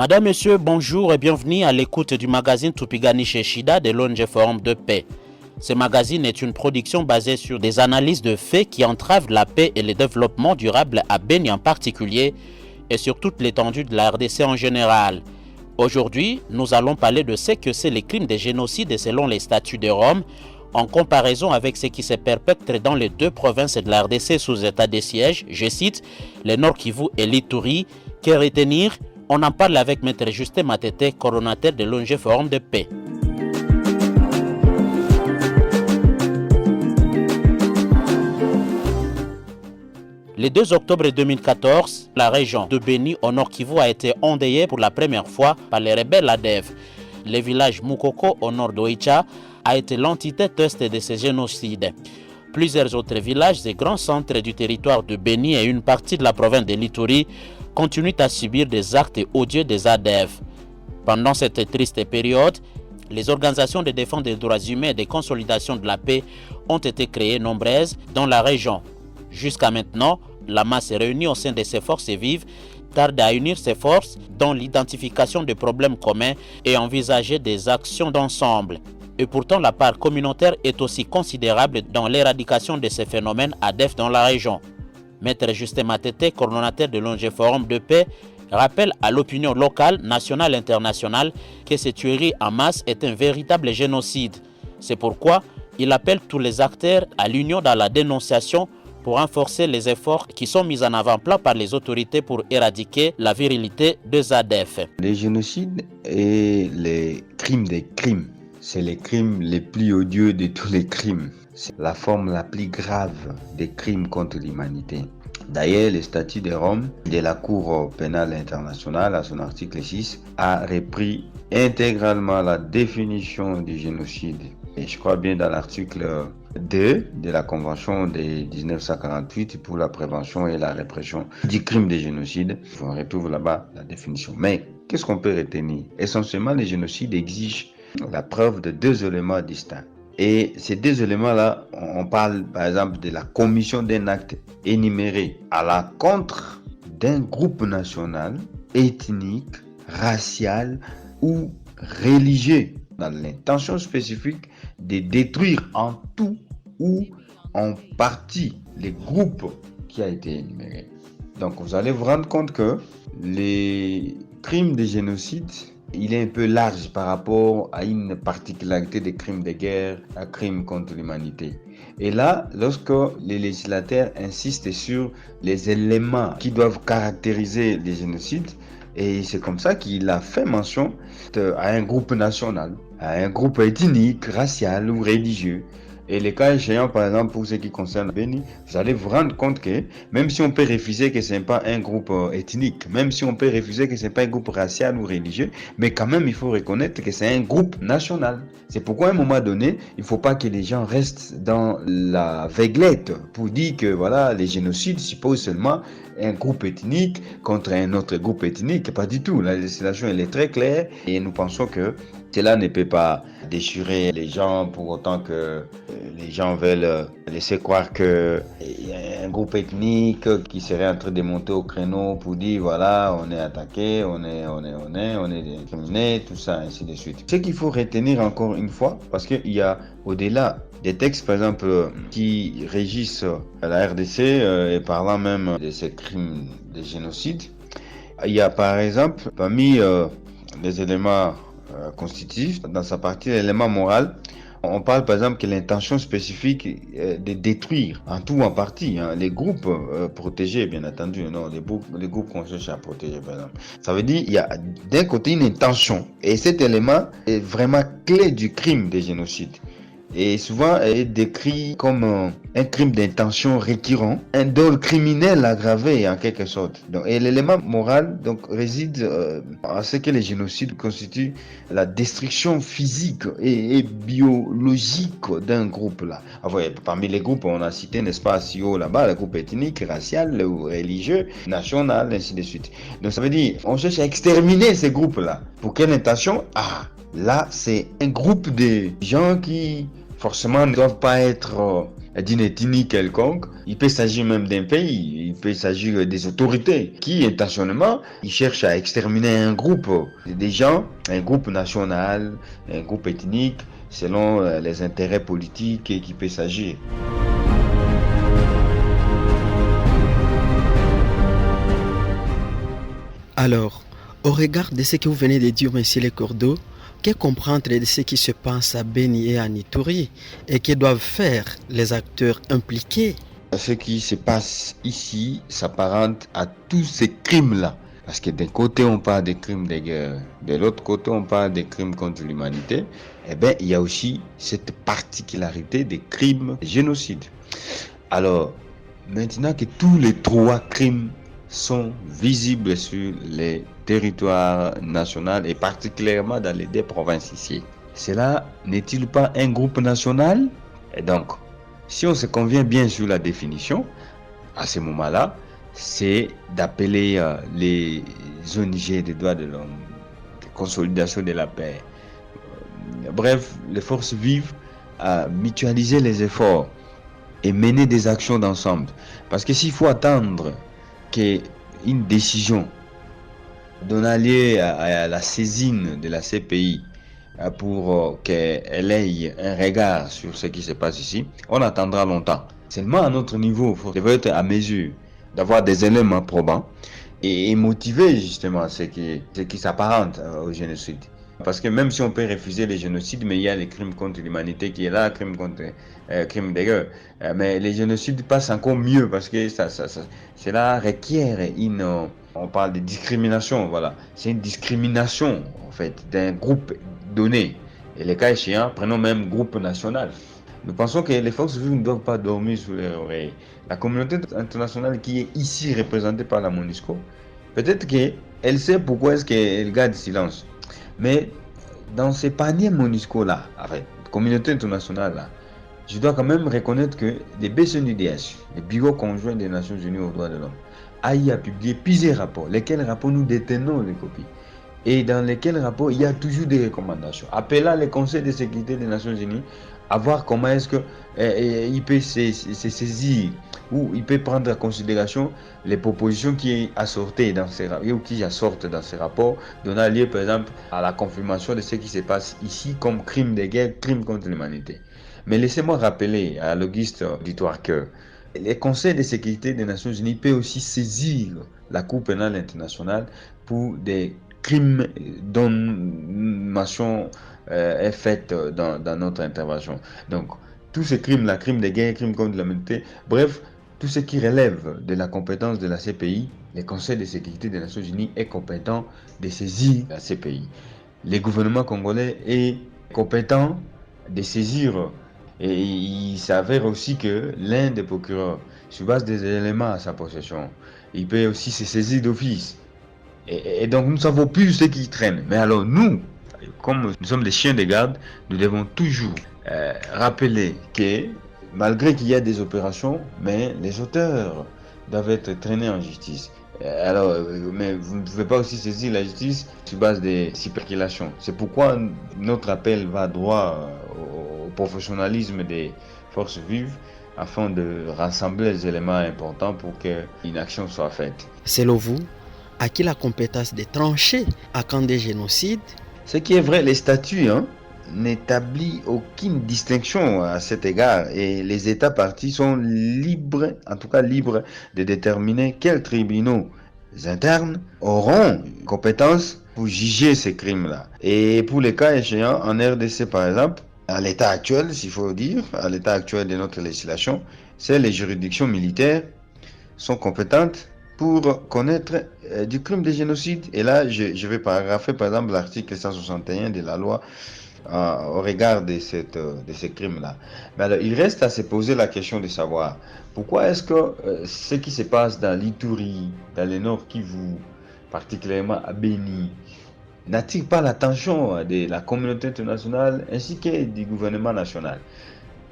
Madame, Monsieur, bonjour et bienvenue à l'écoute du magazine Tupigani Sheshida de l'ONG Forum de paix. Ce magazine est une production basée sur des analyses de faits qui entravent la paix et le développement durable à Beni en particulier et sur toute l'étendue de la RDC en général. Aujourd'hui, nous allons parler de ce que c'est les crimes de génocide selon les statuts de Rome en comparaison avec ce qui se perpètre dans les deux provinces de la RDC sous état de siège, je cite, le Nord Kivu et l'Ituri. Que retenir? On en parle avec Maître Justin Matete, coordonnateur de l'ONG Forum de paix. Le 2 octobre 2014, la région de Beni au Nord Kivu a été endeuillée pour la première fois par les rebelles ADF. Le village Mukoko au nord d'Oicha a été l'entité test de ces génocides. Plusieurs autres villages et grands centres du territoire de Beni et une partie de la province de l'Ituri continuent à subir des actes odieux des ADF. Pendant cette triste période, les organisations de défense des droits humains et de consolidation de la paix ont été créées nombreuses dans la région. Jusqu'à maintenant, la masse réunie au sein de ces forces vives tarde à unir ses forces dans l'identification de problèmes communs et envisager des actions d'ensemble. Et pourtant, la part communautaire est aussi considérable dans l'éradication de ces phénomènes ADF dans la région. Maître Justin Matete, coordonnateur de l'ONG Forum de paix, rappelle à l'opinion locale, nationale et internationale que cette tuerie en masse est un véritable génocide. C'est pourquoi il appelle tous les acteurs à l'union dans la dénonciation pour renforcer les efforts qui sont mis en avant-plan par les autorités pour éradiquer la virilité des ADF. Les génocides et les crimes des crimes, c'est les crimes les plus odieux de tous les crimes. C'est la forme la plus grave des crimes contre l'humanité. D'ailleurs, le statut de Rome de la Cour pénale internationale, à son article 6, a repris intégralement la définition du génocide. Et je crois bien dans l'article 2 de la Convention de 1948 pour la prévention et la répression du crime de génocide. On retrouve là-bas la définition. Mais qu'est-ce qu'on peut retenir? Essentiellement, le génocide exige la preuve de deux éléments distincts. Et ces deux éléments-là, on parle par exemple de la commission d'un acte énuméré à l'encontre d'un groupe national, ethnique, racial ou religieux, dans l'intention spécifique de détruire en tout ou en partie les groupes qui a été énuméré. Donc vous allez vous rendre compte que les crimes de génocide, il est un peu large par rapport à une particularité des crimes de guerre, à crimes contre l'humanité. Et là, lorsque les législateurs insistent sur les éléments qui doivent caractériser les génocides, et c'est comme ça qu'il a fait mention à un groupe national, à un groupe ethnique, racial ou religieux. Et les cas échéants, par exemple, pour ce qui concerne Beni, vous allez vous rendre compte que même si on peut refuser que ce n'est pas un groupe ethnique, même si on peut refuser que ce n'est pas un groupe racial ou religieux, mais quand même, il faut reconnaître que c'est un groupe national. C'est pourquoi à un moment donné, il ne faut pas que les gens restent dans la vaiglette pour dire que voilà, les génocides supposent seulement un groupe ethnique contre un autre groupe ethnique. Pas du tout. La législation, elle est très claire et nous pensons que cela ne peut pas déchirer les gens pour autant que les gens veulent laisser croire qu'il y a un groupe ethnique qui serait en train de monter au créneau pour dire voilà, on est attaqué, on est discriminé, tout ça, ainsi de suite. Ce qu'il faut retenir encore une fois, parce qu'il y a au-delà des textes, par exemple, qui régissent la RDC et parlant même de ces crimes de génocide, il y a par exemple parmi les éléments constitutif, dans sa partie l'élément moral, on parle par exemple que l'intention spécifique de détruire en tout ou en partie les groupes protégés, bien entendu, non, les groupes qu'on cherche à protéger par exemple. Ça veut dire qu'il y a d'un côté une intention et cet élément est vraiment clé du crime de génocide. Et souvent est décrit comme un crime d'intention récurrent, un dol criminel aggravé en quelque sorte. Donc, et l'élément moral donc réside à ce que les génocides constituent la destruction physique et biologique d'un groupe là. Enfin, parmi les groupes, on a cité, n'est-ce pas, si haut là-bas, le groupe ethnique, racial, religieux, national, ainsi de suite. Donc ça veut dire, on cherche à exterminer ces groupes-là. Pour quelle intention? Là, c'est un groupe de gens qui forcément ne doivent pas être d'une ethnie quelconque. Il peut s'agir même d'un pays, il peut s'agir des autorités qui, intentionnellement, ils cherchent à exterminer un groupe des gens, un groupe national, un groupe ethnique, selon les intérêts politiques qui peut s'agir. Alors, au regard de ce que vous venez de dire, Monsieur Lecordeau, que comprendre de ce qui se passe à Beni et à Ituri et que doivent faire les acteurs impliqués? Ce qui se passe ici s'apparente à tous ces crimes-là. Parce que d'un côté, on parle des crimes de guerre, de l'autre côté, on parle des crimes contre l'humanité. Eh bien, il y a aussi cette particularité des crimes de génocide. Alors, maintenant que tous les trois crimes sont visibles sur les territoires nationaux et particulièrement dans les deux provinces ici, cela n'est-il pas un groupe national? Et donc, si on se convient bien sur la définition, à ce moment-là, c'est d'appeler les ONG des droits de l'homme, de consolidation de la paix, bref, les forces vives, à mutualiser les efforts et mener des actions d'ensemble. Parce que s'il faut attendre qu'une décision donnant lieu à la saisine de la CPI pour qu'elle ait un regard sur ce qui se passe ici, on attendra longtemps. Seulement à notre niveau, il faut être à mesure d'avoir des éléments probants et motiver justement ce qui s'apparente au génocide. Parce que même si on peut refuser les génocides, mais il y a les crimes contre l'humanité qui est là, crimes de guerre. Mais les génocides passent encore mieux parce que cela requiert on parle de discrimination, voilà. C'est une discrimination en fait d'un groupe donné. Et les cas échéants, prenons même groupe national. Nous pensons que les forces vives ne doivent pas dormir sous les oreilles. La communauté internationale qui est ici représentée par la MONUSCO, peut-être qu'elle sait pourquoi est-ce qu'elle garde silence. Mais dans ces paniers MONUSCO-là, avec la communauté internationale, là, je dois quand même reconnaître que les BCNUDH, le Bureau conjoint des Nations Unies aux droits de l'homme, a publié plusieurs rapports, lesquels rapports nous détenons les copies. Et dans lesquels rapports, il y a toujours des recommandations. Appelant le Conseil de sécurité des Nations Unies à voir comment est-ce qu'il peut se saisir ou il peut prendre en considération les propositions qui assortent dans ces rapports, donnant lieu par exemple à la confirmation de ce qui se passe ici comme crime de guerre, crime contre l'humanité. Mais laissez-moi rappeler à l'auguste auditoire que le Conseil de sécurité des Nations Unies peut aussi saisir la Cour pénale internationale pour des crimes dont mention est faite dans notre intervention. Donc, tous ces crimes-là, crimes de guerre, crimes contre l'humanité, bref, tout ce qui relève de la compétence de la CPI, le Conseil de sécurité des Nations Unies est compétent de saisir la CPI. Le gouvernement congolais est compétent de saisir. Et il s'avère aussi que l'un des procureurs, sur base des éléments à sa possession, il peut aussi se saisir d'office. Et donc nous ne savons plus ce qui traîne. Mais alors nous, comme nous sommes des chiens de garde, nous devons toujours rappeler que malgré qu'il y a des opérations, mais les auteurs doivent être traînés en justice. Alors, mais vous ne pouvez pas aussi saisir la justice sur base des spéculations. C'est pourquoi notre appel va droit au professionnalisme des forces vives afin de rassembler les éléments importants pour qu'une action soit faite. Selon vous, à qui la compétence de trancher à quand des génocides? Ce qui est vrai, les statuts n'établit aucune distinction à cet égard et les États partis sont libres, en tout cas libres de déterminer quels tribunaux internes auront compétence pour juger ces crimes-là. Et pour les cas échéants, en RDC par exemple, à l'état actuel, s'il faut dire, à l'état actuel de notre législation, c'est les juridictions militaires sont compétentes pour connaître du crime de génocide. Et là, je vais paragrapher par exemple l'article 161 de la loi au regard de ces crimes-là. Mais alors, il reste à se poser la question de savoir pourquoi est-ce que ce qui se passe dans l'Ituri, dans le Nord Kivu, particulièrement à Beni, n'attire pas l'attention de la communauté internationale ainsi que du gouvernement national.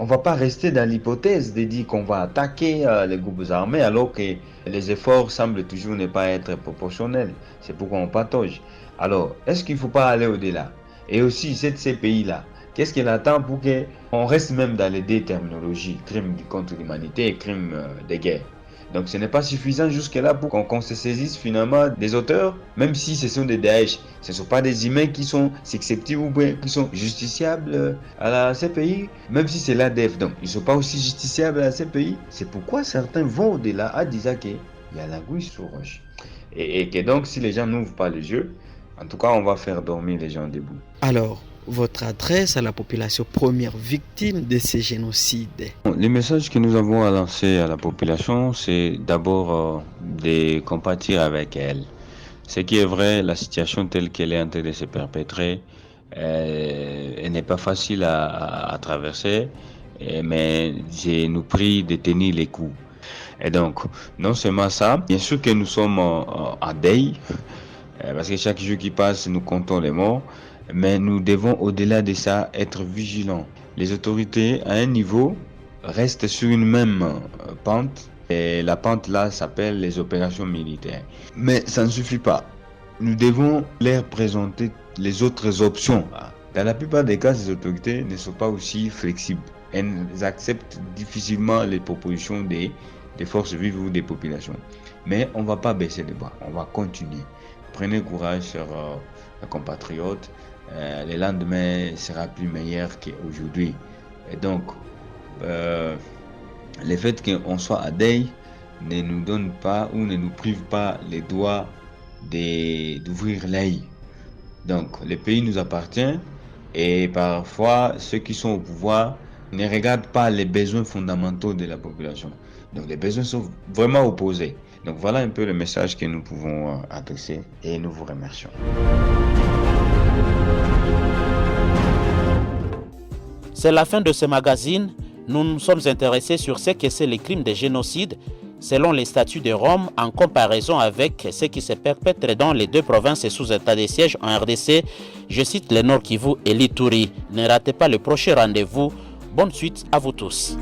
On ne va pas rester dans l'hypothèse de dire qu'on va attaquer les groupes armés alors que les efforts semblent toujours ne pas être proportionnels. C'est pourquoi on patauge. Alors, est-ce qu'il ne faut pas aller au-delà? Et aussi, c'est ces pays-là Qu'est-ce qu'elle attend pour qu'on reste même dans les deux terminologies, crime contre l'humanité et crime de guerre? Donc ce n'est pas suffisant jusque-là pour qu'on se saisisse finalement des auteurs, même si ce sont des Daesh. Ce ne sont pas des humains qui sont susceptibles ou bien qui sont justiciables à la CPI, même si c'est l'ADF. Donc ils ne sont pas aussi justiciables à la CPI. C'est pourquoi certains vont au-delà à dire qu'il y a la gouille sous roche. Et que donc si les gens n'ouvrent pas les yeux, en tout cas on va faire dormir les gens debout. Alors, votre adresse à la population première victime de ces génocides? Le message que nous avons à lancer à la population, c'est d'abord de compatir avec elle. Ce qui est vrai, la situation telle qu'elle est en train de se perpétrer, elle n'est pas facile à traverser, mais je nous prie de tenir les coups. Et donc, non seulement ça, bien sûr que nous sommes en deuil, parce que chaque jour qui passe, nous comptons les morts, mais nous devons au-delà de ça être vigilants. Les autorités à un niveau restent sur une même pente, et la pente là s'appelle les opérations militaires. Mais ça ne suffit pas. Nous devons leur présenter les autres options. Dans la plupart des cas, ces autorités ne sont pas aussi flexibles. Elles acceptent difficilement les propositions des forces vives ou des populations. Mais on ne va pas baisser les bras, on va continuer. Prenez courage, chers compatriotes. Le lendemain sera plus meilleur qu'aujourd'hui. Et donc, le fait qu'on soit à deuil ne nous donne pas ou ne nous prive pas les doigts d'ouvrir l'œil. Donc, le pays nous appartient et parfois ceux qui sont au pouvoir ne regardent pas les besoins fondamentaux de la population. Donc, les besoins sont vraiment opposés. Donc, voilà un peu le message que nous pouvons adresser et nous vous remercions. C'est la fin de ce magazine. Nous nous sommes intéressés sur ce que c'est les crimes de génocide selon les statuts de Rome en comparaison avec ce qui se perpètre dans les deux provinces sous état de siège en RDC. Je cite le Nord Kivu et l'Ituri. Ne ratez pas le prochain rendez-vous. Bonne suite à vous tous.